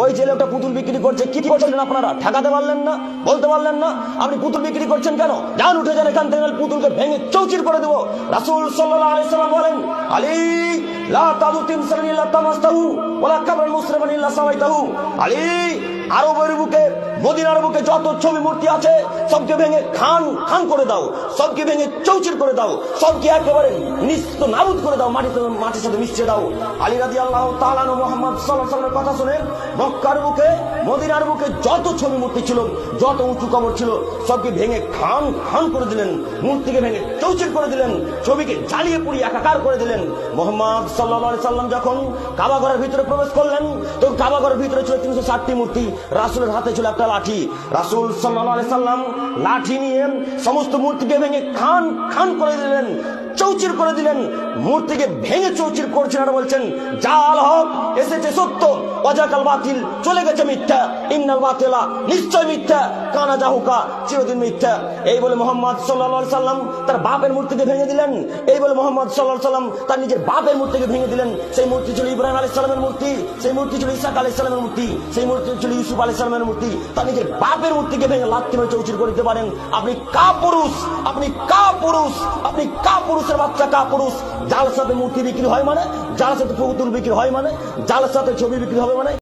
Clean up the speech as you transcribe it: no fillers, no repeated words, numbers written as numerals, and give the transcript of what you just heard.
ওই যে লোকটা পুতুল বিক্রি করছে, কি করছিলেন আপনারা? ঠেকাতে পারলেন না, বলতে পারলেন না আপনি পুতুল বিক্রি করছেন কেন? যান উঠে যান এখান থেকে, পুতুলকে ভেঙে চৌচির করে দেবো। রাসূল সাল্লাল্লাহু আলাইহি ওয়াসাল্লাম বলেন, আলী লা তাদু তিমসালান ইল্লা তামাসতাহু ওয়ালা কাবরাল মুসলিমান ইল্লা সাওয়াইতাহু। আলী, আরবের বুকে, মদিনার বুকে যত ছবি মূর্তি আছে সবকে ভেঙে খান খান করে দাও, সবকে ভেঙে চৌচির করে দাও, সবকে একেবারে নিস্ত নাবুদ করে দাও, মাটির সাথে মিশিয়ে দাও। আলী রাদিয়াল্লাহু তাআলা আনহু মুহাম্মদ সাল্লাল্লাহু আলাইহি ওয়াসাল্লামের কথা শুনে মক্কার বুকে, মদিনার বুকে যত ছবি মূর্তি ছিল, যত উঁচু কবর ছিল সবকে ভেঙে খান খান করে দিলেন, মূর্তিকে ভেঙে চৌচির করে দিলেন, ছবিকে জ্বালিয়ে পুড়িয়ে একাকার করে দিলেন। মুহাম্মদ সাল্লাল্লাহু আলাইহি সাল্লাম যখন কাবা ঘরের ভিতরে প্রবেশ করলেন, তো কাবা ঘরের ভিতরে ছিল 360টি মূর্তি, রাসূলের হাতে ছিল একটা লাঠি। রাসূল সাল্লাল্লাহু আলাইহি সাল্লাম লাঠি নিয়ে সমস্ত মূর্তিকে ভেঙে খান খান করে দিলেন, চৌচির করে দিলেন। মূর্তিকে ভেঙে চৌচির করছেন আর বলছেন, জাল হক এসেছে সত্য, ওয়াজাকাল বাতিল চলে গেছে মিথ্যা, ইন্নাল বাতিলা নিশ্চয় মিথ্যা, কানা জাহুকা চিরদিন মিথ্যা। এই বলে মুহাম্মদ সাল্লাল্লাহু আলাইহি সাল্লাম তার বাপের মূর্তিকে ভেঙে দিলেন। এই বলে মুহাম্মদ সাল্লাল্লাহু আলাইহি সাল্লাম তার নিজের বাপের মূর্তিকে ভেঙে দিলেন। সেই মূর্তি ছিল ইব্রাহিম আলাইহিস সালামের মূর্তি, সেই মূর্তি ছিল ঈসা আলাইহিস সালামের মূর্তি, সেই মূর্তি ছিল ইউসুফ আলাইহিস সালামের মূর্তি। তার নিজের বাপের মূর্তিকে ভেঙে লাথি মেরে চৌচির করে দিতে পারেন? আপনি কাপুরুষ, আপনি কাপুরুষ, আপনি কাপুরুষের বাচ্চা, কাপুরুষ। জালসাতে মূর্তি বিক্রি হয় মানে, জালসাতে পুতুল বিক্রি হয় মানে, জালসাতে ছবি বিক্রি হবে মানে।